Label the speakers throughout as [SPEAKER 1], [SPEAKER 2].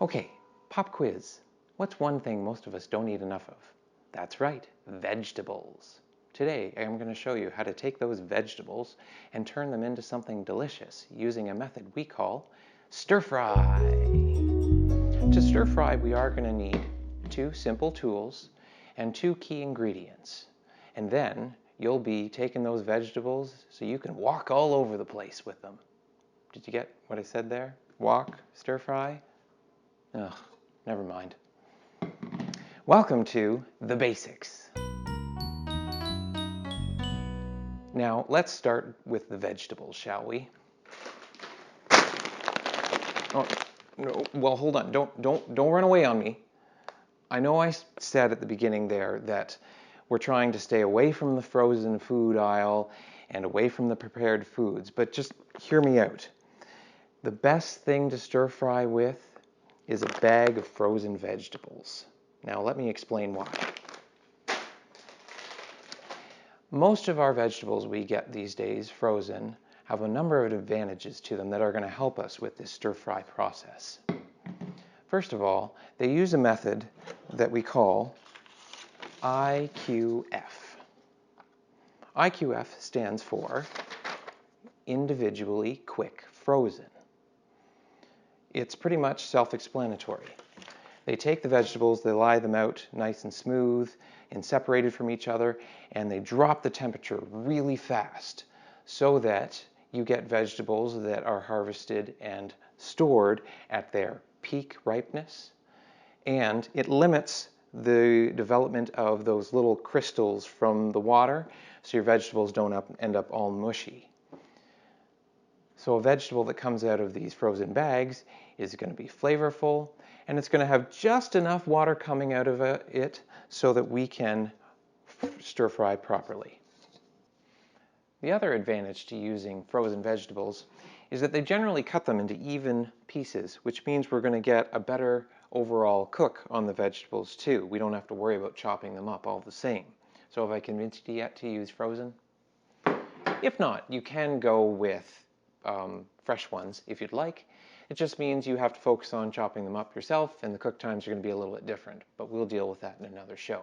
[SPEAKER 1] Okay, pop quiz. What's one thing most of us don't eat enough of? That's right, vegetables. Today, I'm going to show you how to take those vegetables and turn them into something delicious using a method we call stir fry. To stir fry, we are going to need 2 simple tools and 2 key ingredients. And then you'll be taking those vegetables so you can walk all over the place with them. Did you get what I said there? Walk, stir fry? Ugh, never mind. Welcome to the basics. Now, let's start with the vegetables, shall we? Oh, no, well, hold on. Don't run away on me. I know I said at the beginning there that we're trying to stay away from the frozen food aisle and away from the prepared foods, but just hear me out. The best thing to stir fry with is a bag of frozen vegetables. Now let me explain why. Most of our vegetables we get these days frozen have a number of advantages to them that are going to help us with this stir fry process. First of all, they use a method that we call IQF. IQF stands for individually quick frozen. It's pretty much self-explanatory. They take the vegetables, they lie them out nice and smooth and separated from each other, and they drop the temperature really fast so that you get vegetables that are harvested and stored at their peak ripeness, and it limits the development of those little crystals from the water so your vegetables don't end up all mushy. So a vegetable that comes out of these frozen bags is going to be flavorful, and it's going to have just enough water coming out of it so that we can stir fry properly. The other advantage to using frozen vegetables is that they generally cut them into even pieces, which means we're going to get a better overall cook on the vegetables too. We don't have to worry about chopping them up all the same. So have I convinced you yet to use frozen? If not, you can go with fresh ones if you'd like. It just means you have to focus on chopping them up yourself, and the cook times are going to be a little bit different, but we'll deal with that in another show.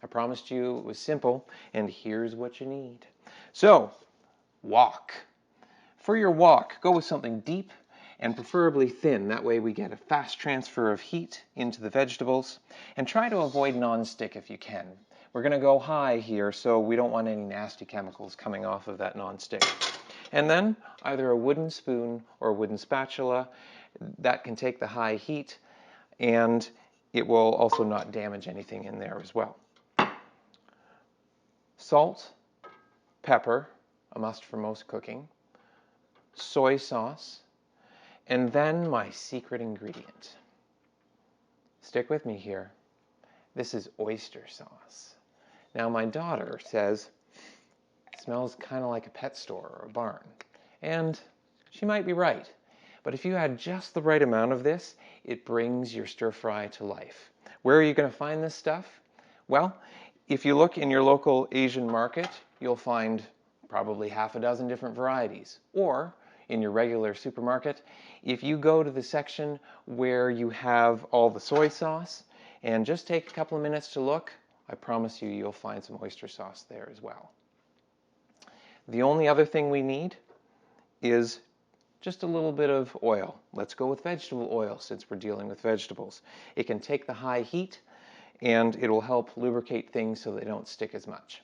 [SPEAKER 1] I promised you it was simple, and here's what you need. So, wok. For your wok, go with something deep and preferably thin. That way we get a fast transfer of heat into the vegetables, and try to avoid non-stick if you can. We're going to go high here, so we don't want any nasty chemicals coming off of that non-stick. And then either a wooden spoon or a wooden spatula that can take the high heat, and it will also not damage anything in there as well. Salt, pepper, a must for most cooking, soy sauce, and then my secret ingredient. Stick with me here. This is oyster sauce. Now my daughter says it smells kind of like a pet store or a barn. And she might be right. But if you add just the right amount of this, it brings your stir fry to life. Where are you going to find this stuff? Well, if you look in your local Asian market, you'll find probably half a dozen different varieties. Or in your regular supermarket, if you go to the section where you have all the soy sauce and just take a couple of minutes to look, I promise you, you'll find some oyster sauce there as well. The only other thing we need is just a little bit of oil. Let's go with vegetable oil since we're dealing with vegetables. It can take the high heat and it will help lubricate things so they don't stick as much.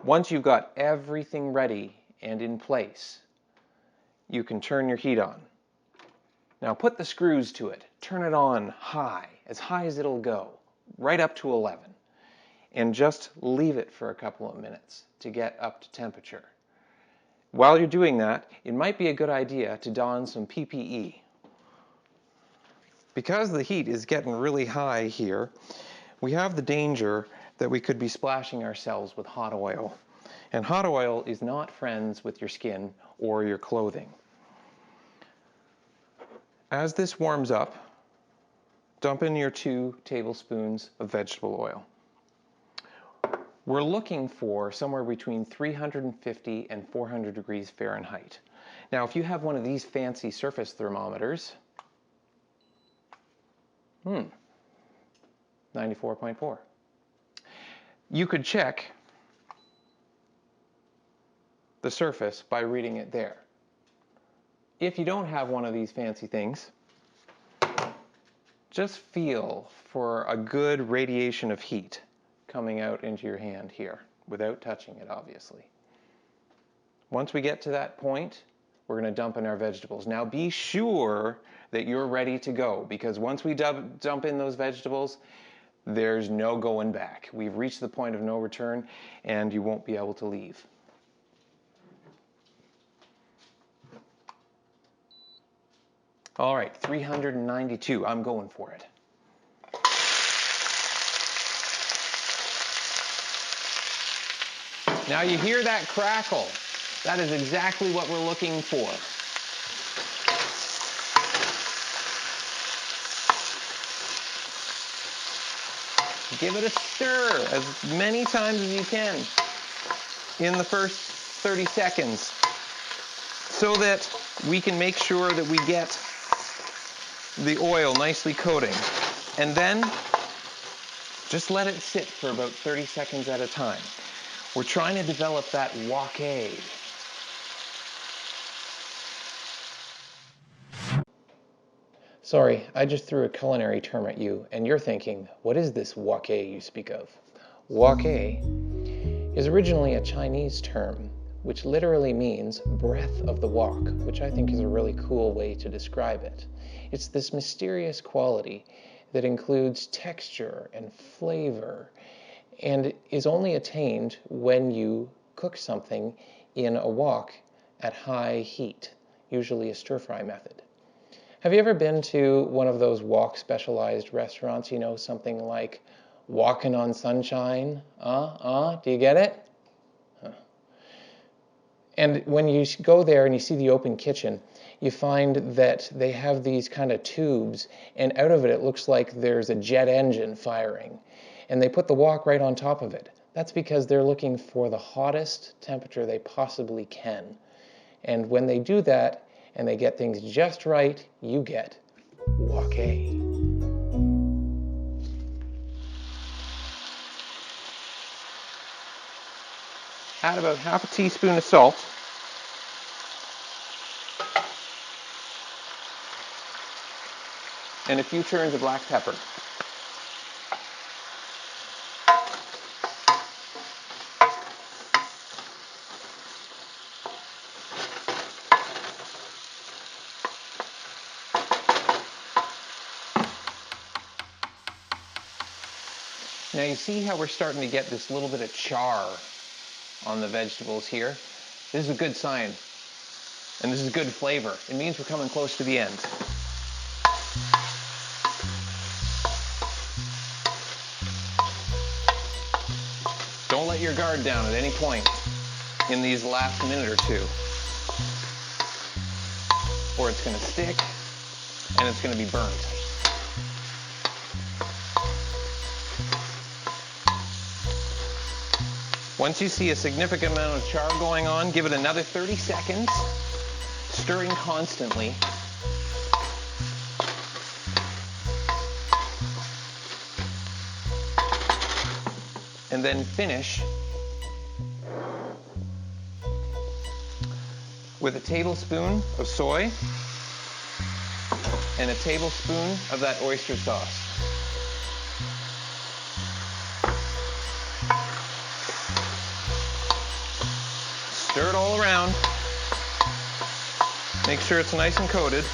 [SPEAKER 1] Once you've got everything ready and in place, you can turn your heat on. Now put the screws to it. Turn it on high as it'll go, right up to 11. And just leave it for a couple of minutes to get up to temperature. While you're doing that, it might be a good idea to don some PPE. Because the heat is getting really high here, we have the danger that we could be splashing ourselves with hot oil. And hot oil is not friends with your skin or your clothing. As this warms up, dump in your 2 tablespoons of vegetable oil. We're looking for somewhere between 350 and 400 degrees Fahrenheit. Now, if you have one of these fancy surface thermometers, 94.4. You could check the surface by reading it there. If you don't have one of these fancy things, just feel for a good radiation of heat coming out into your hand here, without touching it, obviously. Once we get to that point, we're going to dump in our vegetables. Now be sure that you're ready to go, because once we dump in those vegetables, there's no going back. We've reached the point of no return, and you won't be able to leave. All right, 392. I'm going for it. Now you hear that crackle. That is exactly what we're looking for. Give it a stir as many times as you can in the first 30 seconds so that we can make sure that we get the oil nicely coating. And then just let it sit for about 30 seconds at a time. We're trying to develop that wok. Sorry, I just threw a culinary term at you, and you're thinking, what is this wok you speak of? Wok is originally a Chinese term, which literally means breath of the wok, which I think is a really cool way to describe it. It's this mysterious quality that includes texture and flavor, and is only attained when you cook something in a wok at high heat, usually a stir-fry method. Have you ever been to one of those wok specialized restaurants, you know, something like Walking on Sunshine? Do you get it? And when you go there and you see the open kitchen, you find that they have these kind of tubes, and out of it, it looks like there's a jet engine firing. And they put the wok right on top of it. That's because they're looking for the hottest temperature they possibly can. And when they do that, and they get things just right, you get wok. Add about half a teaspoon of salt. And a few turns of black pepper. Now you see how we're starting to get this little bit of char on the vegetables here? This is a good sign, and this is good flavor. It means we're coming close to the end. Don't let your guard down at any point in these last minute or two, or it's going to stick and it's going to be burnt. Once you see a significant amount of char going on, give it another 30 seconds, stirring constantly. And then finish with a tablespoon of soy and a tablespoon of that oyster sauce. Stir it all around. Make sure it's nice and coated.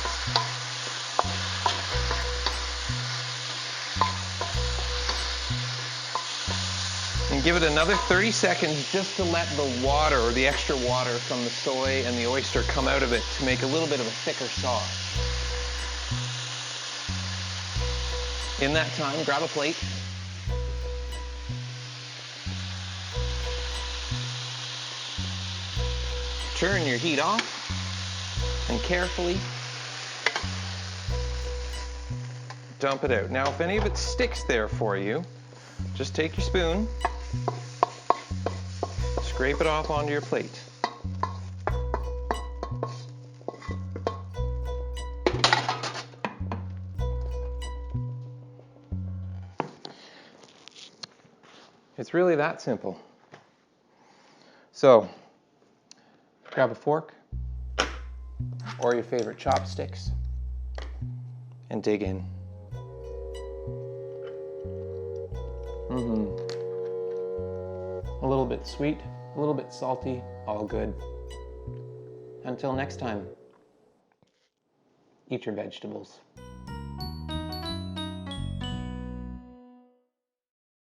[SPEAKER 1] And give it another 30 seconds just to let the water, or the extra water from the soy and the oyster, come out of it to make a little bit of a thicker sauce. In that time, grab a plate. Turn your heat off and carefully dump it out. Now, if any of it sticks there for you, just take your spoon, scrape it off onto your plate. It's really that simple. So, grab a fork or your favorite chopsticks and dig in. A little bit sweet, a little bit salty, all good. Until next time, eat your vegetables.